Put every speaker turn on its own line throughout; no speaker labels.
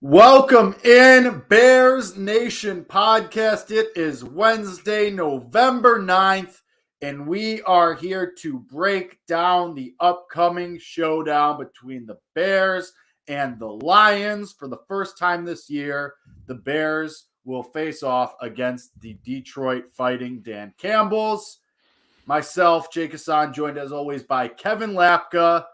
Welcome in Bears Nation podcast. It is Wednesday, November 9th, and we are here to break down the upcoming showdown between the Bears and the Lions. For the first time this year, the Bears will face off against the Detroit Fighting Dan Campbells. Myself, Jake Hassan, joined as always by Kevin Lapka.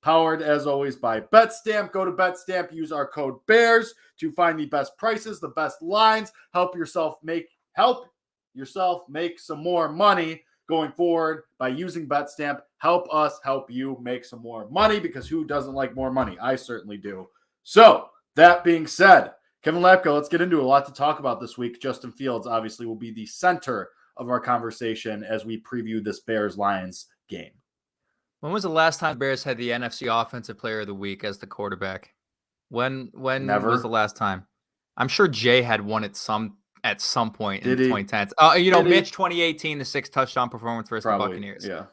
Powered, as always, by BetStamp. Go to BetStamp, use our code BEARS to find the best prices, the best lines, help yourself make some more money going forward by using BetStamp. Help us help you make some more money, because who doesn't like more money? I certainly do. So, that being said, Kevin Lapka, let's get into a lot to talk about this week. Justin Fields obviously will be the center of our conversation as we preview this Bears-Lions game.
When was the last time Bears had the NFC Offensive Player of the Week as the quarterback? When
Never.
was the last time? I'm sure Jay had one at some point in the 2010s. Mitch 2018, the 6 touchdown performance versus the Buccaneers.
Yeah.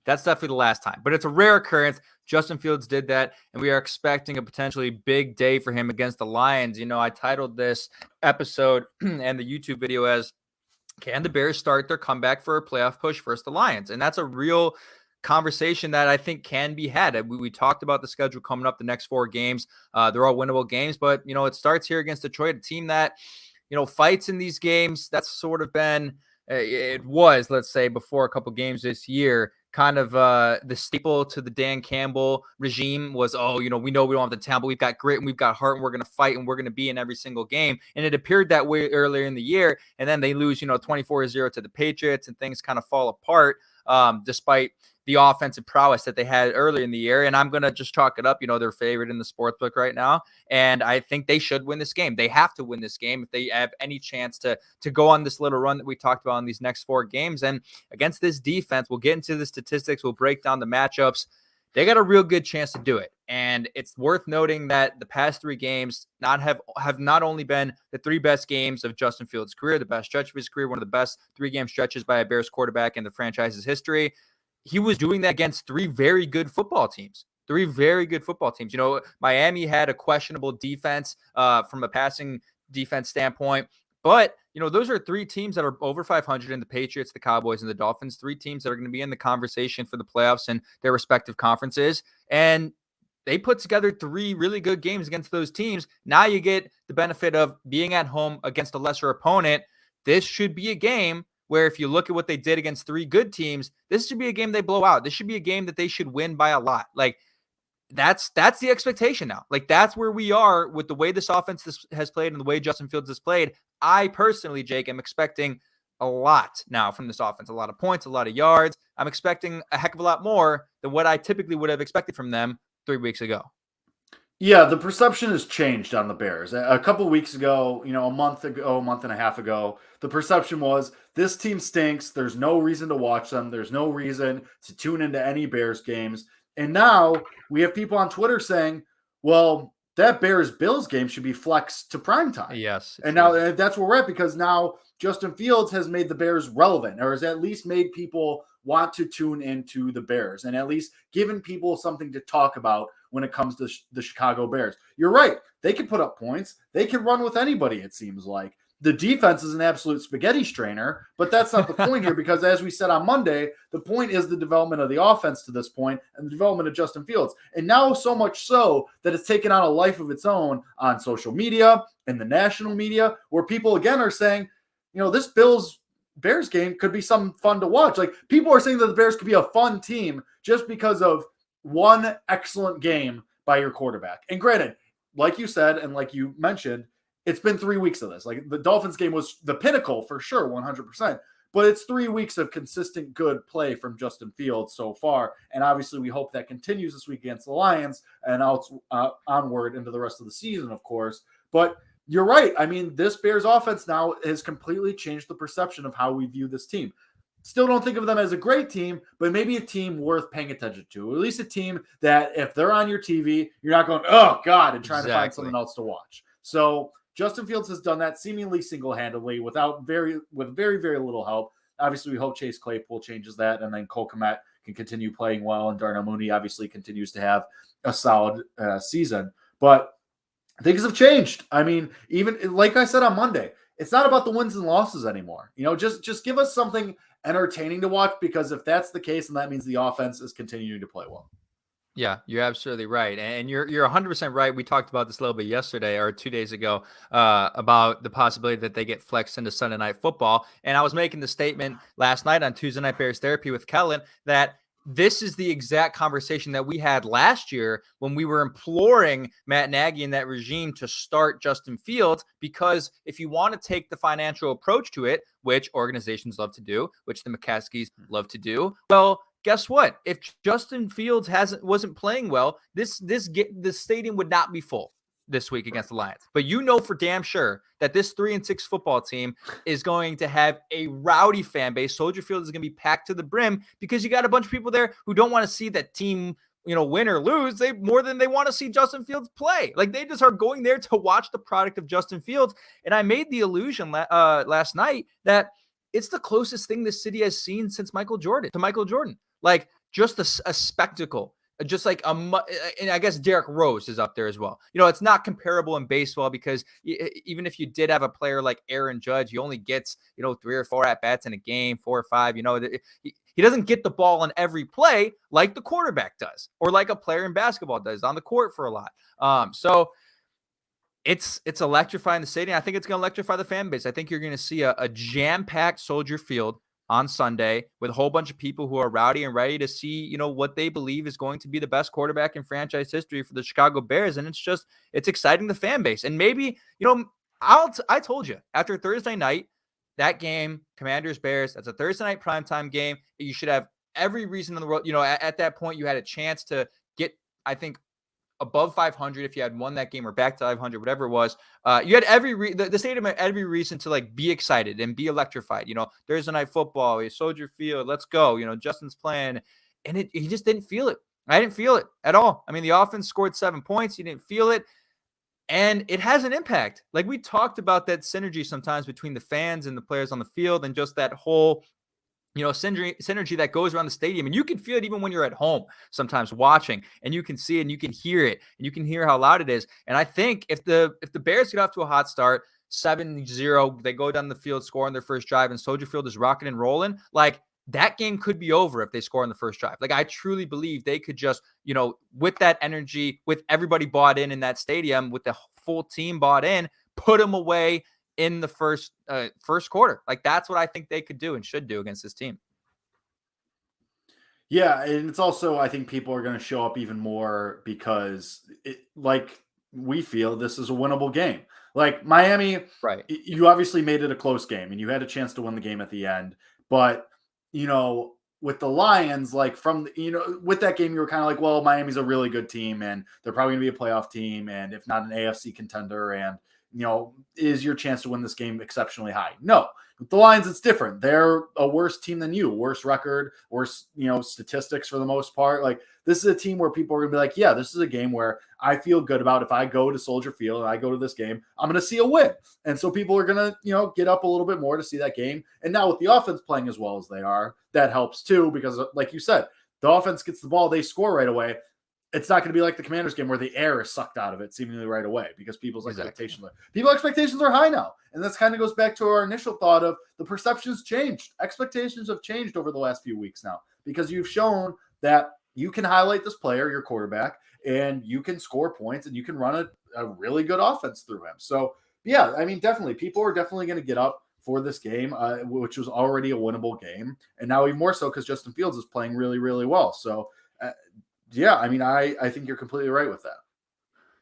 That's definitely the last time. But it's a rare occurrence. Justin Fields did that, and we are expecting a potentially big day for him against the Lions. I titled this episode and the YouTube video as, "Can the Bears start their comeback for a playoff push versus the Lions?" And that's a real conversation that I think can be had. We talked about the schedule coming up, the next 4 games. They're all winnable games, but it starts here against Detroit, a team that fights in these games. That's sort of been it was, let's say, before a couple games this year, kind of the staple to the Dan Campbell regime was, we know we don't have the talent, but we've got grit and we've got heart, and we're going to fight and we're going to be in every single game. And it appeared that way earlier in the year, and then they lose 24-0 to the Patriots, and things kind of fall apart despite the offensive prowess that they had earlier in the year. And I'm going to just chalk it up. They're favored in the sportsbook right now. And I think they should win this game. They have to win this game if they have any chance to go on this little run that we talked about in these next 4 games. And against this defense, we'll get into the statistics. We'll break down the matchups. They got a real good chance to do it. And it's worth noting that the past 3 games have not only been the 3 best games of Justin Fields' career, the best stretch of his career, one of the best 3-game stretches by a Bears quarterback in the franchise's history. He was doing that against 3 very good football teams. Miami had a questionable defense from a passing defense standpoint. But, those are 3 teams that are over 500 in the Patriots, the Cowboys, and the Dolphins, 3 teams that are going to be in the conversation for the playoffs in their respective conferences. And they put together 3 really good games against those teams. Now you get the benefit of being at home against a lesser opponent. This should be a game where, if you look at what they did against 3 good teams, this should be a game they blow out. This should be a game that they should win by a lot. That's the expectation now. That's where we are with the way this offense has played and the way Justin Fields has played. I personally, Jake, am expecting a lot now from this offense. A lot of points, a lot of yards. I'm expecting a heck of a lot more than what I typically would have expected from them 3 weeks ago.
Yeah, the perception has changed on the Bears. A couple weeks ago, a month and a half ago, the perception was this team stinks. There's no reason to watch them. There's no reason to tune into any Bears games. And now we have people on Twitter saying, well, that Bears-Bills game should be flexed to primetime.
Yes.
And now that's where we're at, because now Justin Fields has made the Bears relevant, or has at least made people want to tune into the Bears, and at least given people something to talk about when it comes to the Chicago Bears. You're right. They can put up points. They can run with anybody, it seems like. The defense is an absolute spaghetti strainer, but that's not the point here, because as we said on Monday, the point is the development of the offense to this point and the development of Justin Fields. And now so much so that it's taken on a life of its own on social media and the national media, where people again are saying, this Bears game could be something fun to watch. People are saying that the Bears could be a fun team just because of one excellent game by your quarterback. And granted, like you said, and like you mentioned, it's been 3 weeks of this. The Dolphins game was the pinnacle for sure, 100%. But it's 3 weeks of consistent good play from Justin Fields so far. And obviously we hope that continues this week against the Lions and onward into the rest of the season, of course. But you're right. I mean, this Bears offense now has completely changed the perception of how we view this team. Still don't think of them as a great team, but maybe a team worth paying attention to. Or at least a team that if they're on your TV, you're not going, oh, God, and trying to find something else to watch. So Justin Fields has done that seemingly single-handedly with very, very little help. Obviously, we hope Chase Claypool changes that, and then Cole Kmet can continue playing well, and Darnell Mooney obviously continues to have a solid season. But things have changed. I mean, even like I said on Monday, it's not about the wins and losses anymore. Just give us something entertaining to watch, because if that's the case, then that means the offense is continuing to play well.
Yeah, you're absolutely right, and you're 100% right. We talked about this a little bit yesterday or 2 days ago about the possibility that they get flexed into Sunday Night Football, and I was making the statement last night on Tuesday Night Bears Therapy with Kellen that this is the exact conversation that we had last year when we were imploring Matt Nagy and that regime to start Justin Fields, because if you want to take the financial approach to it, which organizations love to do, which the McCaskies love to do, well, guess what? If Justin Fields wasn't playing well, this stadium would not be full this week against the Lions. But you know for damn sure that this 3-6 football team is going to have a rowdy fan base. Soldier Field is going to be packed to the brim because you got a bunch of people there who don't want to see that team, win or lose. They more than they want to see Justin Fields play. Like, they just are going there to watch the product of Justin Fields. And I made the illusion last night that it's the closest thing this city has seen since Michael Jordan. Like, just a spectacle, just like and I guess Derrick Rose is up there as well. It's not comparable in baseball because even if you did have a player like Aaron Judge, he only gets, 3 or 4 at-bats in a game, 4 or 5, he doesn't get the ball on every play like the quarterback does, or like a player in basketball does on the court for a lot. So it's electrifying the stadium. I think it's going to electrify the fan base. I think you're going to see a jam-packed Soldier Field on Sunday with a whole bunch of people who are rowdy and ready to see, what they believe is going to be the best quarterback in franchise history for the Chicago Bears. And it's exciting the fan base. And maybe, I told you after Thursday night, that game, Commanders Bears, that's a Thursday night primetime game. You should have every reason in the world. At that point, you had a chance to get, I think, above 500 if you had won that game, or back to 500, whatever it was. You had the stadium had every reason to be excited and be electrified. Thursday night football, Soldier Field, let's go. Justin's playing, and he just didn't feel it. I didn't feel it at all. I mean, the offense scored 7 points. He didn't feel it. And it has an impact. Like, we talked about that synergy sometimes between the fans and the players on the field, and just that whole synergy that goes around the stadium. And you can feel it even when you're at home sometimes watching, and you can see it and you can hear it and you can hear how loud it is. And I think if the Bears get off to a hot start, 7-0, they go down the field, score on their first drive, and Soldier Field is rocking and rolling, like, that game could be over if they score on the first drive. Like, I truly believe they could just, with that energy, with everybody bought in that stadium, with the full team bought in, put them away in the first quarter. Like, that's what I think they could do and should do against this team.
Yeah, and it's also, I think people are going to show up even more because we feel this is a winnable game. Like, Miami,
right?
You obviously made it a close game and you had a chance to win the game at the end, but with the Lions, with that game, you were kind of like, well, Miami's a really good team and they're probably going to be a playoff team, and if not an AFC contender, and is your chance to win this game exceptionally high? No. With the Lions, it's different. They're a worse team than you, worse record, worse, statistics for the most part. Like, this is a team where people are going to be like, yeah, this is a game where I feel good about. If I go to Soldier Field and I go to this game, I'm going to see a win. And so people are going to, get up a little bit more to see that game. And now with the offense playing as well as they are, that helps too, because like you said, the offense gets the ball, they score right away. It's not going to be like the Commanders game where the air is sucked out of it seemingly right away, because people's expectations are high now. And this kind of goes back to our initial thought of the perceptions changed. Expectations have changed over the last few weeks now, because you've shown that you can highlight this player, your quarterback, and you can score points and you can run a really good offense through him. So, yeah, I mean, definitely people are definitely going to get up for this game, which was already a winnable game. And now even more so because Justin Fields is playing really, really well. So, yeah, I mean, I think you're completely right with that.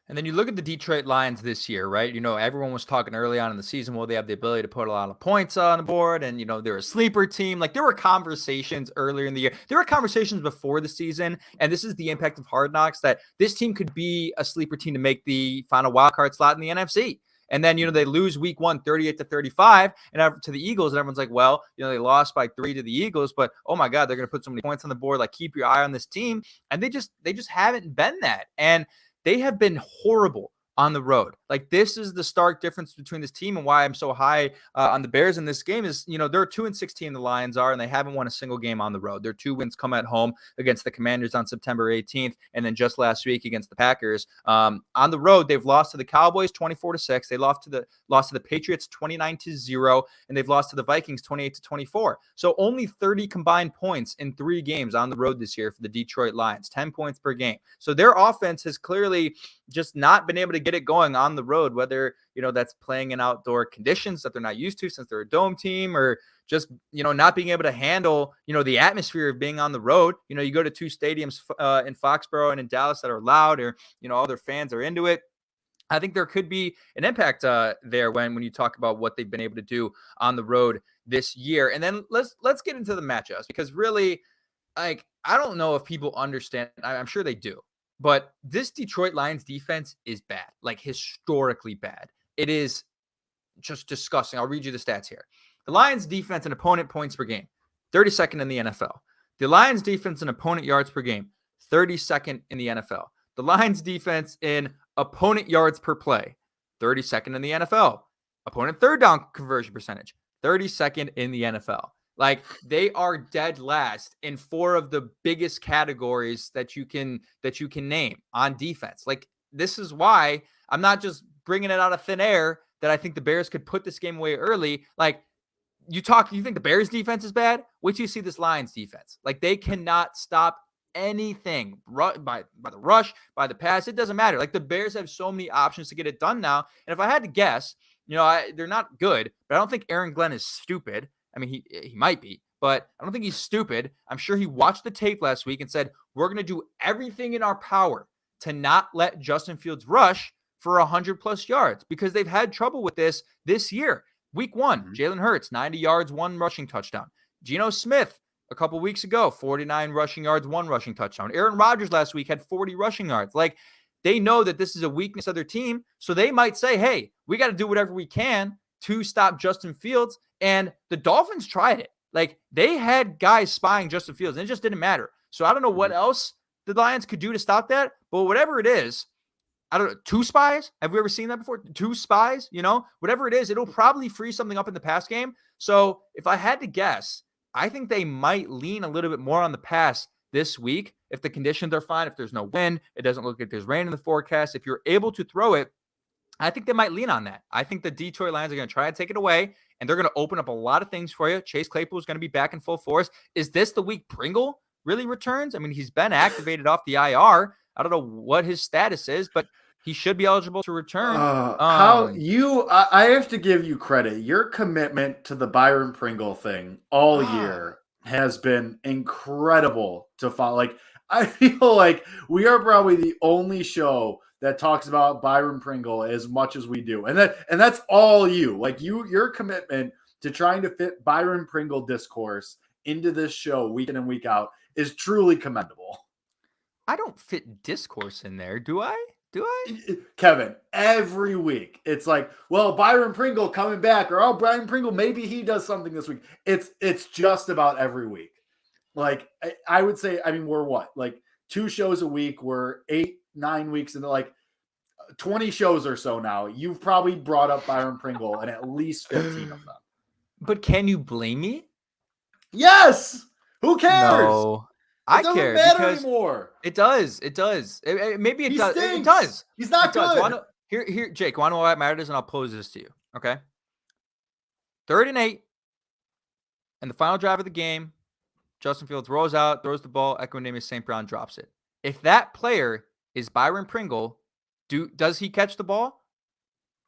And then you look at the Detroit Lions this year, right? Everyone was talking early on in the season, well, they have the ability to put a lot of points on the board, and, they're a sleeper team. Like, there were conversations earlier in the year. There were conversations before the season, and this is the impact of Hard Knocks, that this team could be a sleeper team to make the final wildcard slot in the NFC. And then, they lose week 1, 38-35 to the Eagles. And everyone's like, well, they lost by 3 to the Eagles, but oh my God, they're going to put so many points on the board. Like, keep your eye on this team. And they just haven't been that. And they have been horrible on the road. Like, this is the stark difference between this team and why I'm so high on the Bears in this game is, they're 2-16, the Lions are, and they haven't won a single game on the road. Their 2 wins come at home against the Commanders on September 18th, and then just last week against the Packers. On the road, they've lost to the Cowboys 24-6. They lost to the Patriots 29-0, and they've lost to the Vikings 28-24. So only 30 combined points in 3 games on the road this year for the Detroit Lions, 10 points per game. So their offense has clearly just not been able to get it going on the road, whether, that's playing in outdoor conditions that they're not used to since they're a dome team, or just, not being able to handle, the atmosphere of being on the road. You go to 2 stadiums in Foxborough and in Dallas that are loud, or, all their fans are into it. I think there could be an impact there when you talk about what they've been able to do on the road this year. And then let's get into the matchups, because really, like, I don't know if people understand. I'm sure they do. But this Detroit Lions defense is bad, like historically bad. It is just disgusting. I'll read you the stats here. The Lions defense and opponent points per game, 32nd in the NFL. The Lions defense and opponent yards per game, 32nd in the NFL. The Lions defense in opponent yards per play, 32nd in the NFL. Opponent third down conversion percentage, 32nd in the NFL. Like, they are dead last in 4 of the biggest categories that you can name on defense. Like, this is why I'm not just bringing it out of thin air that I think the Bears could put this game away early. Like, you think the Bears defense is bad? Wait till you see this Lions defense. Like, they cannot stop anything by the rush, by the pass. It doesn't matter. Like, the Bears have so many options to get it done now. And if I had to guess, they're not good, but I don't think Aaron Glenn is stupid. I mean, he might be, but I don't think he's stupid. I'm sure he watched the tape last week and said, we're going to do everything in our power to not let Justin Fields rush for 100+ yards, because they've had trouble with this year. Week 1, Jalen Hurts, 90 yards, 1 rushing touchdown. Geno Smith, a couple weeks ago, 49 rushing yards, 1 rushing touchdown. Aaron Rodgers last week had 40 rushing yards. Like, they know that this is a weakness of their team, so they might say, hey, we got to do whatever we can to stop Justin Fields. And the Dolphins tried it. Like, they had guys spying Justin Fields, and it just didn't matter. So I don't know what else the Lions could do to stop that, but whatever it is, I don't know, 2 spies? Have we ever seen that before? 2 spies? Whatever it is, it'll probably free something up in the pass game. So if I had to guess, I think they might lean a little bit more on the pass this week. If the conditions are fine, if there's no wind, it doesn't look like there's rain in the forecast, if you're able to throw it, I think they might lean on that. I think the Detroit Lions are going to try to take it away, and they're going to open up a lot of things for you. Chase Claypool is going to be back in full force. Is this the week Pringle really returns? I mean, he's been activated off the IR. I don't know what his status is, but he should be eligible to return.
I have to give you credit. Your commitment to the Byron Pringle thing all year has been incredible to follow. Like, I feel like we are probably the only show that talks about Byron Pringle as much as we do. And that's all you. Like, your commitment to trying to fit Byron Pringle discourse into this show week in and week out is truly commendable.
I don't fit discourse in there, do I?
Kevin, every week it's like, well, Byron Pringle coming back, or Byron Pringle, maybe he does something this week. It's just about every week. Like, I would say, I mean, we're what, like 2 shows a week. We're 8-9 weeks into like 20 shows or so now. You've probably brought up Byron Pringle in at least 15 of them.
But can you blame me?
Yes. Who cares?
No. I care because
anymore.
It does. Maybe it does.
Stinks.
It does.
He's not good.
Here, Jake. Want to know why it matters? And I'll pose this to you. Okay. 3rd and 8, and the final drive of the game, Justin Fields rolls out, throws the ball. Equanimeous St. Brown drops it. If that player is Byron Pringle, does he catch the ball?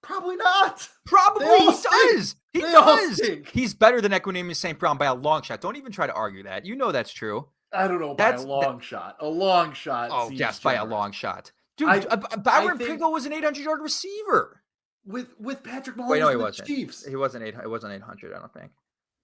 Probably not.
Probably he does. He does.
Stink.
He's better than Equanimeous St. Brown by a long shot. Don't even try to argue that. You know that's true.
I don't know, by a long shot. A long shot.
Oh, yes, by a long shot. Dude, Byron Pringle was an 800-yard receiver.
With Patrick Mahomes.
Wait, no, he
and
wasn't.
The Chiefs.
It wasn't 800, I don't think.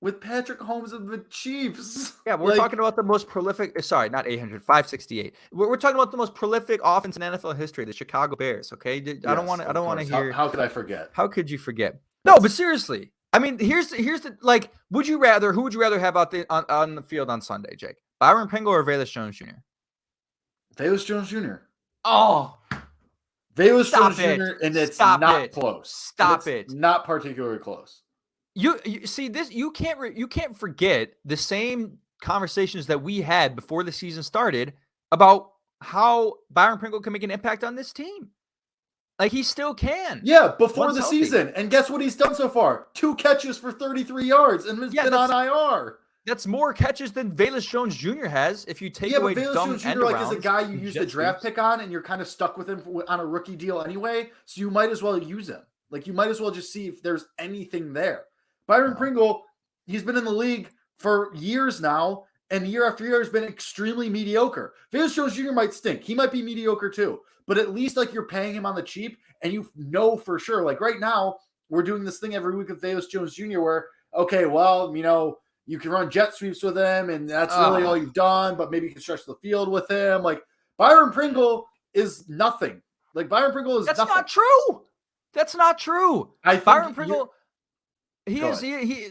With Patrick Mahomes and the Chiefs.
Yeah, we're talking about the most prolific. Sorry, not 800, 568. We're talking about the most prolific offense in NFL history, the Chicago Bears. Okay, I don't want to hear.
How could I forget?
How could you forget? No, but seriously, I mean, here's the like. Who would you rather have out on the field on Sunday, Jake? Byron Pringle or Velus Jones Jr.?
Velus Jones Jr.
Oh,
Velus
Stop
Jones
it.
Jr. and it's
Stop
not
it.
close.
Stop
It's
it.
not particularly close.
You see this, you can't forget the same conversations that we had before the season started about how Byron Pringle can make an impact on this team. Like, he still can.
Yeah, before
Once
the
healthy.
season. And guess what he's done so far? 2 catches for 33 yards and has been on IR.
That's more catches than Velus Jones Jr. has. If you take away
Velus
dumb
Jones
end
Jr. like is a
arounds
guy you
and
use
jet
the draft
sweeps.
pick on, and you're kind of stuck with him on a rookie deal anyway. So you might as well use him. Like, you might as well just see if there's anything there. Byron Pringle, he's been in the league for years now, and year after year has been extremely mediocre. Velus Jones Jr. might stink. He might be mediocre too. But at least, like, you're paying him on the cheap, and you know for sure. Like, right now, we're doing this thing every week with Velus Jones Jr. where, okay, well, you can run jet sweeps with him, and that's really all you've done, but maybe you can stretch the field with him. Like, Byron Pringle is nothing. Like, Byron Pringle is nothing.
That's not true. That's not true.
I think
Byron Pringle,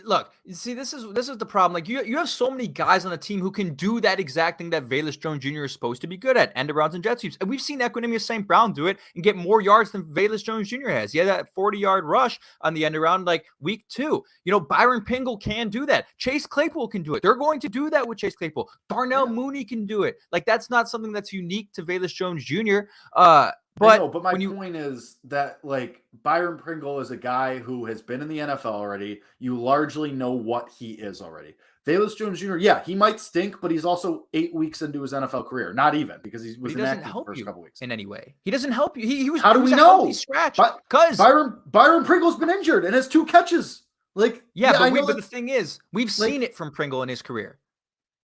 look, you see, this is the problem. Like, you have so many guys on the team who can do that exact thing that Velus Jones Jr. is supposed to be good at, end arounds and jet sweeps. And we've seen Equanimeous St. Brown do it and get more yards than Velus Jones Jr. has. He had that 40-yard rush on the end around like week 2. Byron Pringle can do that. Chase Claypool can do it. They're going to do that with Chase Claypool. Darnell Mooney can do it. Like, that's not something that's unique to Velus Jones Jr.
But my point is that, like, Byron Pringle is a guy who has been in the NFL already. You largely know what he is already. Velus Jones Jr., he might stink, but he's also 8 weeks into his NFL career. Not even, because he was inactive the first couple weeks.
In any way. He doesn't help you. He was.
How do we know?
Scratch.
Because Byron Pringle's been injured and has 2 catches. Like,
but the thing is, we've seen it from Pringle in his career.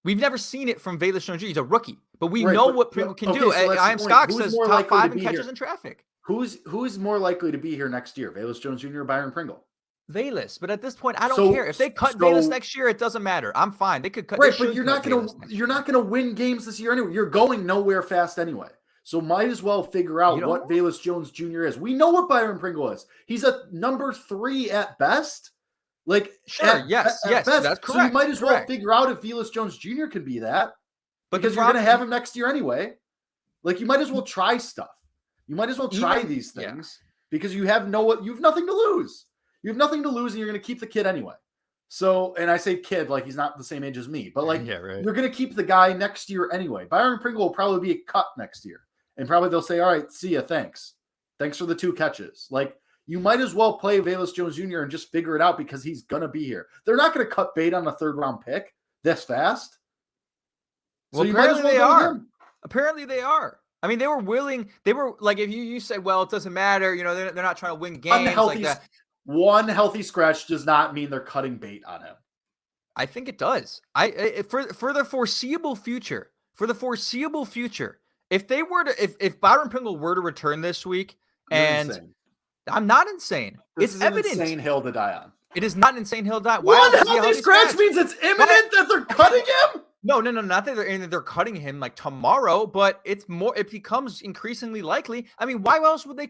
We've never seen it from Velus Jones Jr. He's a rookie, but we know what Pringle can do. I am Scott says top 5 in catches in traffic.
Who's more likely to be here next year, Velus Jones Jr. or Byron Pringle?
Velus, but at this point, I don't care if they cut Velus next year. It doesn't matter. I'm fine. They could cut.
Right, but you're not gonna win games this year anyway. You're going nowhere fast anyway. So might as well figure out what Velus Jones Jr. is. We know what Byron Pringle is. He's a number 3 at best. Like,
sure, yes, that's correct.
So you might as well figure out if Velus Jones Jr. can be that, because you're going to have him next year anyway. Like, you might as well try stuff. You might as well try these things because you have nothing to lose. You have nothing to lose, and you're going to keep the kid anyway. So, and I say kid like he's not the same age as me, but like you're going to keep the guy next year anyway. Byron Pringle will probably be a cut next year, and probably they'll say, "All right, see ya, thanks for the 2 catches." Like, you might as well play Velus Jones Jr. and just figure it out because he's going to be here. They're not going to cut bait on a 3rd-round pick this fast.
Well, so apparently they are. Apparently they are. I mean, they were willing. They were like, if you say, well, it doesn't matter. They're not trying to win games like that.
One healthy scratch does not mean they're cutting bait on him.
I think it does. For the foreseeable future, if they were to, if Byron Pringle were to return this week, I'm not insane. It's evident.
An insane hill to die on.
It is not an insane hill to die.
One healthy scratch means it's imminent that they're cutting him?
No. Not that they're cutting him like tomorrow, but it's more. It becomes increasingly likely. I mean, why else would he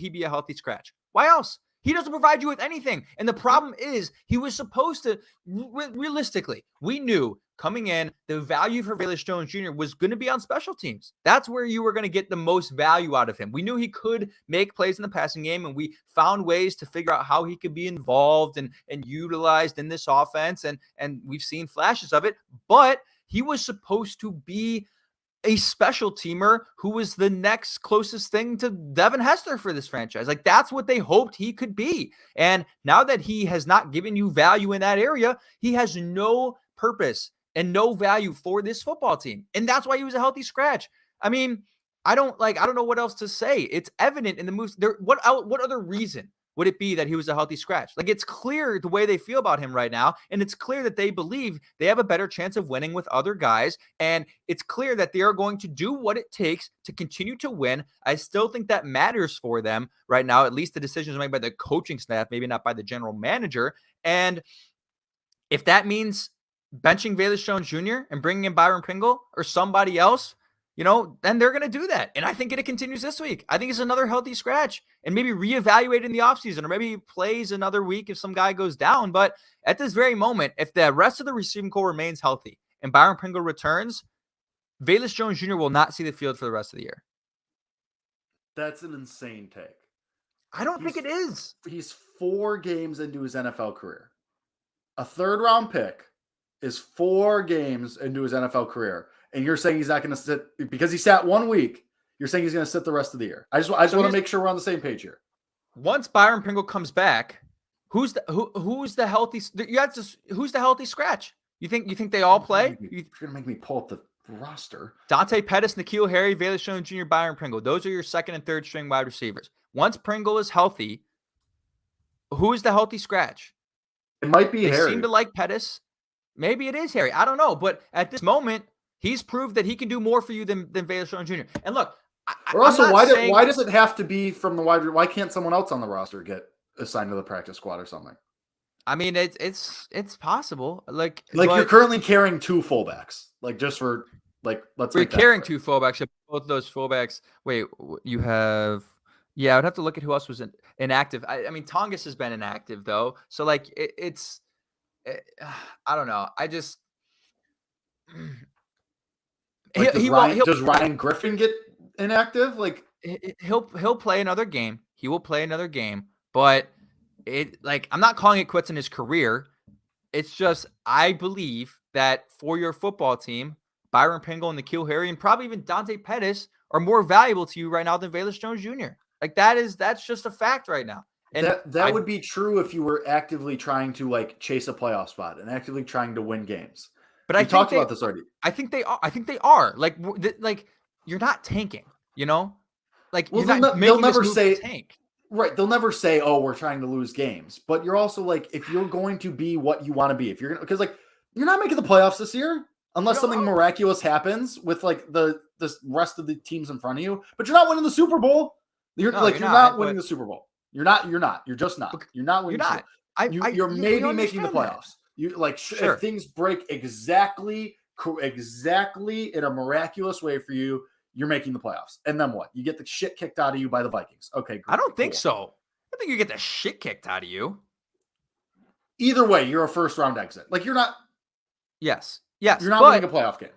be a healthy scratch? Why else? He doesn't provide you with anything. And the problem is, he was supposed to. Realistically, we knew coming in, the value for Velus Jones Jr. was going to be on special teams. That's where you were going to get the most value out of him. We knew he could make plays in the passing game, and we found ways to figure out how he could be involved and utilized in this offense, and we've seen flashes of it. But he was supposed to be a special teamer who was the next closest thing to Devin Hester for this franchise. Like, that's what they hoped he could be. And now that he has not given you value in that area, he has no purpose and no value for this football team. And that's why he was a healthy scratch. I mean, I don't know what else to say. It's evident in the moves. What other reason would it be that he was a healthy scratch? Like, it's clear the way they feel about him right now. And it's clear that they believe they have a better chance of winning with other guys. And it's clear that they are going to do what it takes to continue to win. I still think that matters for them right now. At least the decisions made by the coaching staff, maybe not by the general manager. And if that means benching Velus Jones Jr. and bringing in Byron Pringle or somebody else, then they're going to do that. And I think it continues this week. I think it's another healthy scratch, and maybe reevaluate in the offseason, or maybe he plays another week if some guy goes down. But at this very moment, if the rest of the receiving core remains healthy and Byron Pringle returns, Velus Jones Jr. will not see the field for the rest of the year.
That's an insane take.
I don't think it is.
He's 4 games into his NFL career. A 3rd-round pick is 4 games into his NFL career, and you're saying he's not going to sit because he sat 1 week. You're saying he's going to sit the rest of the year. I just want to make sure we're on the same page here.
Once Byron Pringle comes back, who's the healthy? Who's the healthy scratch? You think they all play?
You're going to make me pull up the roster.
Dante Pettis, N'Keal Harry, Velus Jones Jr., Byron Pringle. Those are your 2nd and 3rd string wide receivers. Once Pringle is healthy, who is the healthy scratch?
It might be
Harry.
Harry.
They seem to like Pettis. Maybe it is Harry. I don't know. But at this moment, he's proved that he can do more for you than Velus Jones Jr. And look,
why does it have to be from the wide? Why can't someone else on the roster get assigned to the practice squad or something?
I mean, it's possible. Like
you're currently carrying 2 fullbacks. We're
carrying 2 fullbacks. Both of those fullbacks. Wait, you have? Yeah, I would have to look at who else was inactive. I mean, Tongas has been inactive though, so like I don't know. I just
does Ryan Griffin get inactive? Like
he'll play another game. He will play another game, but I'm not calling it quits in his career. It's just I believe that for your football team, Byron Pringle and N'Keal Harry and probably even Dante Pettis are more valuable to you right now than Velus Jones Jr. Like that's just a fact right now. And
that would be true if you were actively trying to like chase a playoff spot and actively trying to win games. But I talked about this already.
I think they are. Like you're not tanking, you know? Like
they'll never say tank. Right. They'll never say, "Oh, we're trying to lose games." But you're also like, if you're going to be what you want to be, if you're going to, because like you're not making the playoffs this year unless something miraculous happens with like the rest of the teams in front of you. But you're not winning the Super Bowl. You're not winning the Super Bowl. You're not. You're just not. You're not winning. You're not. You're maybe making the playoffs. You like if things break exactly in a miraculous way for you, you're making the playoffs. And then what? You get the shit kicked out of you by the Vikings. Okay, great,
I don't think so. I think you get the shit kicked out of you.
Either way, you're a 1st-round exit. Like you're not.
Yes.
You're not winning a playoff game.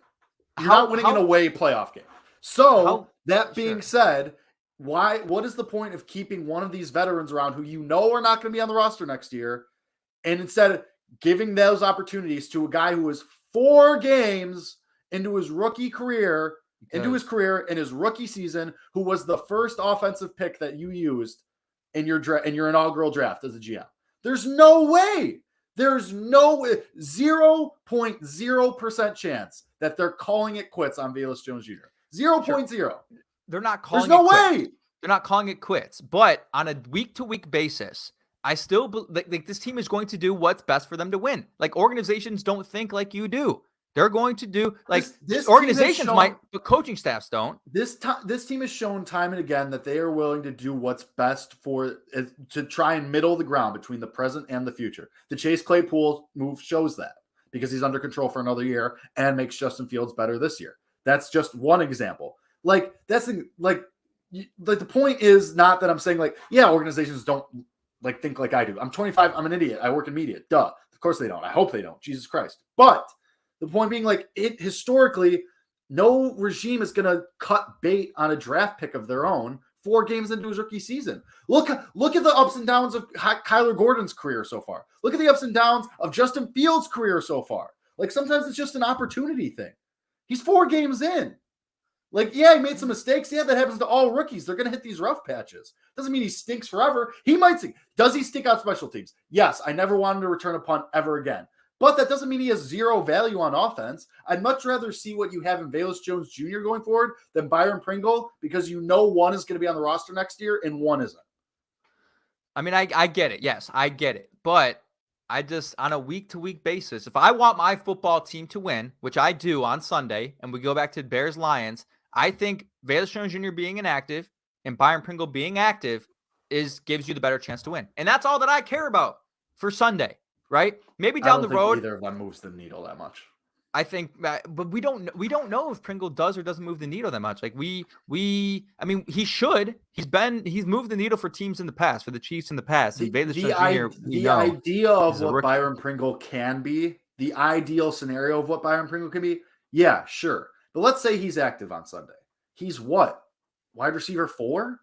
You're not winning an away playoff game. So that being said, what is the point of keeping one of these veterans around who you know are not going to be on the roster next year, and instead giving those opportunities to a guy who is 4 games into his rookie career, in his rookie season, who was the first offensive pick that you used in your inaugural draft as a GM? There's no way. There's no 0.0% chance that they're calling it quits on Velus Jones Jr. 0.0.
They're not calling
There's
it quits.
way.
They're not calling it quits. But on a week-to-week basis, I still like this team is going to do what's best for them to win. Like organizations don't think like you do. They're going to do like this organizations might, but coaching staffs don't.
This team has shown time and again that they are willing to do what's best to try and middle the ground between the present and the future. The Chase Claypool move shows that because he's under control for another year and makes Justin Fields better this year. That's just one example. Like the point is not that I'm saying like, yeah, organizations don't like think like I do. I'm 25. I'm an idiot. I work in media. Duh. Of course they don't. I hope they don't. Jesus Christ. But the point being, like, historically, no regime is going to cut bait on a draft pick of their own 4 games into his rookie season. Look at the ups and downs of Kyler Gordon's career so far. Look at the ups and downs of Justin Fields' career so far. Like, sometimes it's just an opportunity thing. He's 4 games in. Like, yeah, he made some mistakes. Yeah, that happens to all rookies. They're going to hit these rough patches. Doesn't mean he stinks forever. He might stink. Does he stink out special teams? Yes, I never wanted to return a punt ever again. But that doesn't mean he has 0 value on offense. I'd much rather see what you have in Velus Jones Jr. going forward than Byron Pringle, because you know one is going to be on the roster next year and one isn't.
I mean, I get it. Yes, I get it. But I just, on a week-to-week basis, if I want my football team to win, which I do on Sunday, and we go back to Bears-Lions, I think Velus Jones Jr. being inactive and Byron Pringle being active gives you the better chance to win. And that's all that I care about for Sunday. Right? Maybe down the road,
either of them moves the needle that much.
I think, but we don't know if Pringle does or doesn't move the needle that much. Like I mean, he should. He's moved the needle for teams in the past, for the Chiefs in the past.
The idea of what Byron Pringle can be, the ideal scenario of what Byron Pringle can be, yeah, sure. But let's say he's active on Sunday. He's what? Wide receiver 4?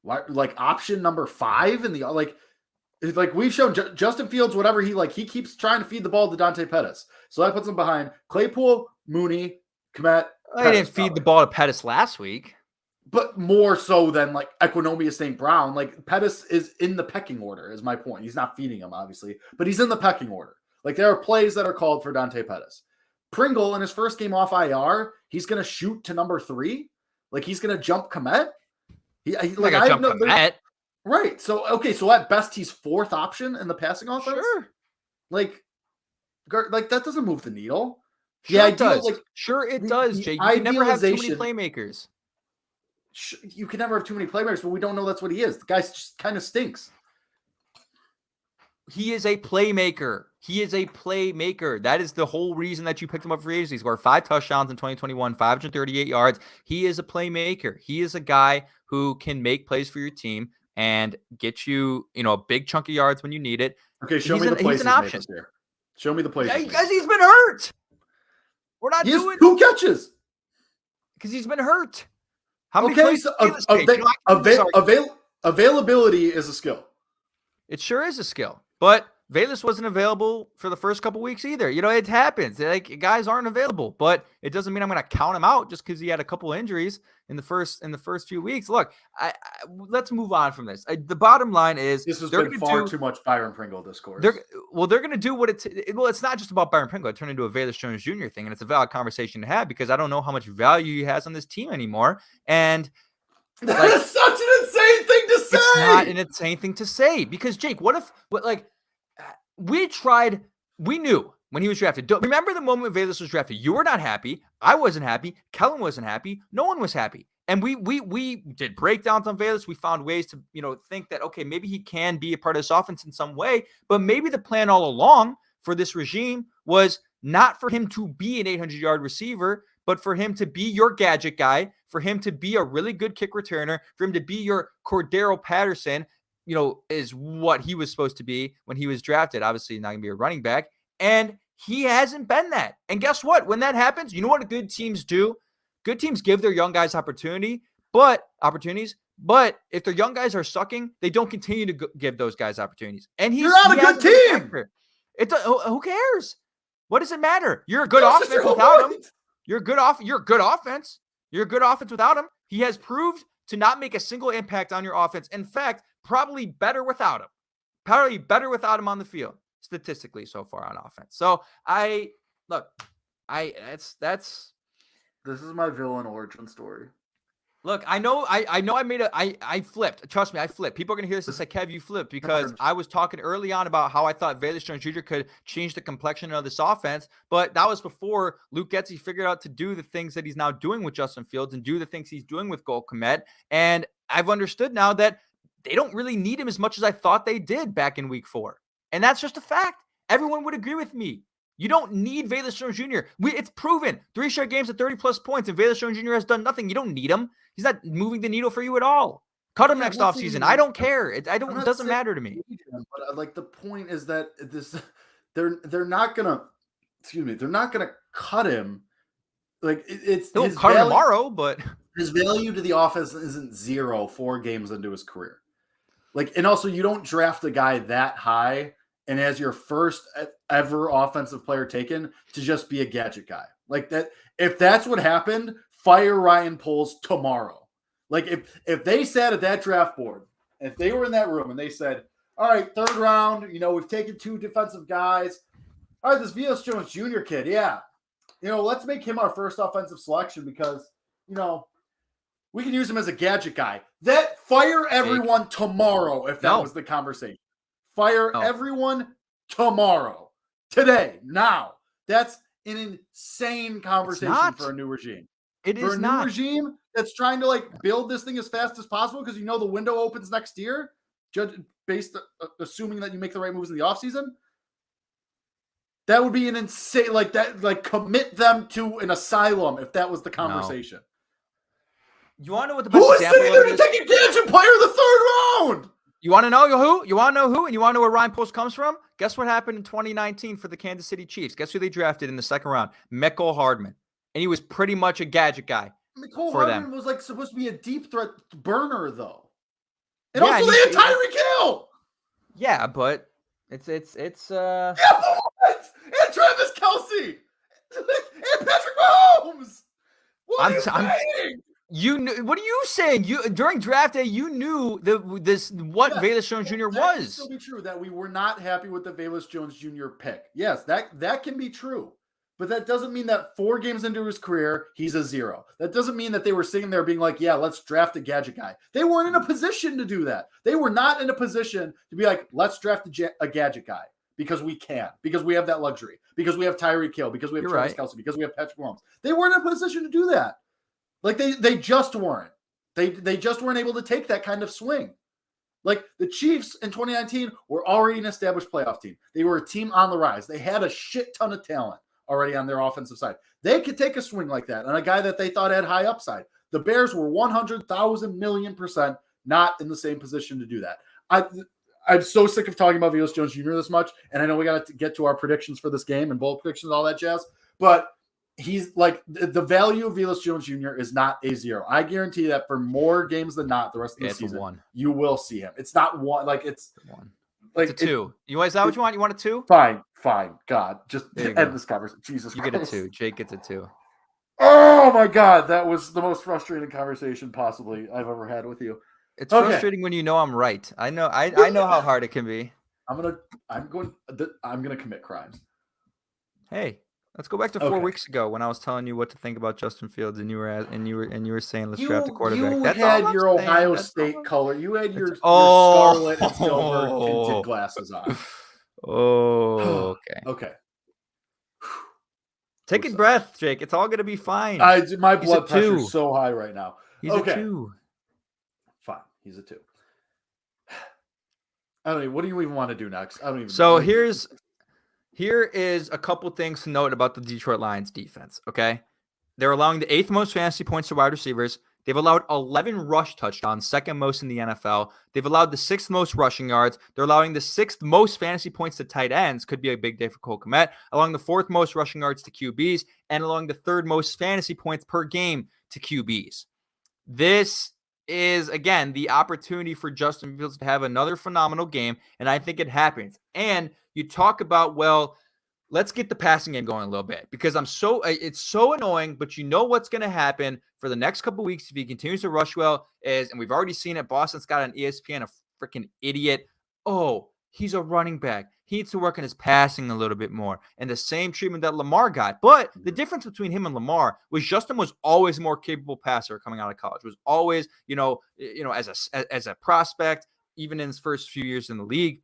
like option number 5 in the like we've shown Justin Fields, whatever he keeps trying to feed the ball to Dante Pettis. So that puts him behind Claypool, Mooney, Kmet.
I didn't feed the ball to Pettis last week.
But more so than like Equinomia St. Brown. Like Pettis is in the pecking order, is my point. He's not feeding him, obviously, but he's in the pecking order. Like there are plays that are called for Dante Pettis. Pringle in his first game off IR, he's going to shoot to number 3. Like he's going to jump Kmet.
Kmet.
Right. So, okay. So at best, he's 4th option in the passing offense.
Sure.
Like that doesn't move the needle.
Sure it does. Sure it does, Jake. You can never have too many playmakers.
You can never have too many playmakers, but we don't know that's what he is. The guy just kind of stinks.
He is a playmaker. That is the whole reason that you picked him up for free agency. He scored 5 touchdowns in 2021, 538 yards. He is a playmaker. He is a guy who can make plays for your team and get you, a big chunk of yards when you need it.
Okay, show me the plays he's made this year. Show me the plays.
Yeah, because he's been hurt. We're not doing
2 catches.
Because he's been hurt. How many
plays? So availability is a skill.
It sure is a skill. But Velus wasn't available for the first couple weeks either. It happens. Like guys aren't available, but it doesn't mean I'm going to count him out just because he had a couple injuries in the first few weeks. Look, let's move on from this. The bottom line is
this has been far too much Byron Pringle discourse.
They're going to do what it's not just about Byron Pringle. It turned into a Velus Jones Jr. thing, and it's a valid conversation to have because I don't know how much value he has on this team anymore. And
that is such an insane thing to say.
It's not an insane thing to say because Jake, we knew when he was drafted. Remember the moment Velus was drafted? You were not happy. I wasn't happy. Kellen wasn't happy. No one was happy. And we did breakdowns on Velus. We found ways to, think that, okay, maybe he can be a part of this offense in some way, but maybe the plan all along for this regime was not for him to be an 800-yard receiver, but for him to be your gadget guy, for him to be a really good kick returner, for him to be your Cordero Patterson, is what he was supposed to be when he was drafted. Obviously, not going to be a running back. And he hasn't been that. And guess what? When that happens, you know what good teams do? Good teams give their young guys opportunities. But if their young guys are sucking, they don't continue to give those guys opportunities. And
you're not a good team.
Who cares? What does it matter? You're a good offense without him. You're a good offense. You're a good offense without him. He has proved to not make a single impact on your offense. In fact, probably better without him. Probably better without him on the field, statistically so far on offense. So that's
this is my villain origin story.
Look, I flipped. Trust me, I flipped. People are going to hear this and say, Kev, you flipped because I was talking early on about how I thought Velus Jones Jr. could change the complexion of this offense, but that was before Luke Getsy figured out to do the things that he's now doing with Justin Fields and do the things he's doing with Cole Kmet. And I've understood now that they don't really need him as much as I thought they did back in week 4. And that's just a fact. Everyone would agree with me. You don't need Velus Jones Jr. It's proven. 3 straight games at 30-plus points, and Velus Jones Jr. has done nothing. You don't need him. He's not moving the needle for you at all. Cut him next offseason. I don't care. It doesn't matter to me.
But the point is that they're not gonna cut him.
They'll cut him tomorrow, but
his value to the offense isn't 0 4 games into his career. And also you don't draft a guy that high and as your first ever offensive player taken to just be a gadget guy. Like that, if that's what happened, fire Ryan Poles tomorrow. Like if they sat at that draft board, if they were in that room and they said, all right, 3rd round, we've taken 2 defensive guys. All right, this Velus Jones Jr. kid, yeah. Let's make him our first offensive selection because, we can use him as a gadget guy. Fire everyone tomorrow if that was the conversation. Fire everyone tomorrow. Today. Now. That's an insane conversation for a new regime.
It
for
is
a
not.
new regime that's trying to build this thing as fast as possible because the window opens next year, assuming that you make the right moves in the offseason. That would be an insane commit them to an asylum if that was the conversation.
You want to know what the best example
is? Who is sitting there to take a gadget player in the 3rd round?
You want to know who? You want to know who? And you want to know where Ryan Poles comes from? Guess what happened in 2019 for the Kansas City Chiefs? Guess who they drafted in the 2nd round? Mecole Hardman. And he was pretty much a gadget guy
Mecole Hardman was supposed to be a deep threat burner, though. And
Yeah,
also
and
they had Tyreek Hill.
Yeah, but it's
Yeah, but what? And Travis Kelce. And Patrick Mahomes. What are you saying?
You knew, what are you saying? You during draft day, you knew what
Yes,
Velus Jones Jr.
that can still
was.
be true, that we were not happy with the Velus Jones Jr. pick. Yes, that can be true. But that doesn't mean that 4 games into his career, he's a 0. That doesn't mean that they were sitting there being like, yeah, let's draft a gadget guy. They weren't in a position to do that. They were not in a position to be like, let's draft a gadget guy because we can, because we have that luxury, because we have Tyreek Hill, because we have
You're
Travis
right.
Kelce, because we have Patrick Mahomes. They weren't in a position to do that. Like they just weren't. They just weren't able to take that kind of swing. Like the Chiefs in 2019 were already an established playoff team. They were a team on the rise. They had a shit ton of talent already on their offensive side. They could take a swing like that on a guy that they thought had high upside. The Bears were 100,000,000,000% not in the same position to do that. I'm so sick of talking about Velus Jones Jr. this much, and I know we got to get to our predictions for this game and bowl predictions, all that jazz, but he's like the value of Velus Jones Jr. is not a 0. I guarantee that for more games than not, the rest of the season,
1.
you will see him. It's not 1, like it's
1.
like
It's a 2. Is that what you want? You want a 2?
Fine. God, just end
go.
this conversation. Jesus Christ.
You get a 2. Jake gets a 2.
Oh my God, that was the most frustrating conversation possibly I've ever had with you.
It's frustrating when you know I'm right. I know how hard it can be.
I'm gonna commit crimes.
Hey, let's go back to 4 weeks ago when I was telling you what to think about Justin Fields, and you were saying let's draft a quarterback.
You had your Ohio State color. You had your scarlet and silver tinted glasses on.
Oh, okay.
Okay.
Take a breath, Jake. It's all gonna be fine.
My blood pressure is so high right now.
He's a 2.
Fine. He's a 2. I don't even. What do you even want to do next? I don't even.
So here is a couple things to note about the Detroit Lions defense. Okay, they're allowing the 8th most fantasy points to wide receivers. They've allowed 11 rush touchdowns, 2nd most in the NFL. They've allowed the 6th most rushing yards. They're allowing the 6th most fantasy points to tight ends. Could be a big day for Cole Kmet. Allowing the 4th most rushing yards to QBs, and allowing the 3rd most fantasy points per game to QBs. This is, again, the opportunity for Justin Fields to have another phenomenal game, and I think it happens. And you talk about, well, let's get the passing game going a little bit, because it's so annoying, but you know what's going to happen for the next couple of weeks if he continues to rush well is, and we've already seen it, Boston Scott on ESPN, a freaking idiot. Oh, he's a running back. He needs to work on his passing a little bit more. And the same treatment that Lamar got. But the difference between him and Lamar was Justin was always a more capable passer coming out of college. Was always, as a prospect, even in his first few years in the league,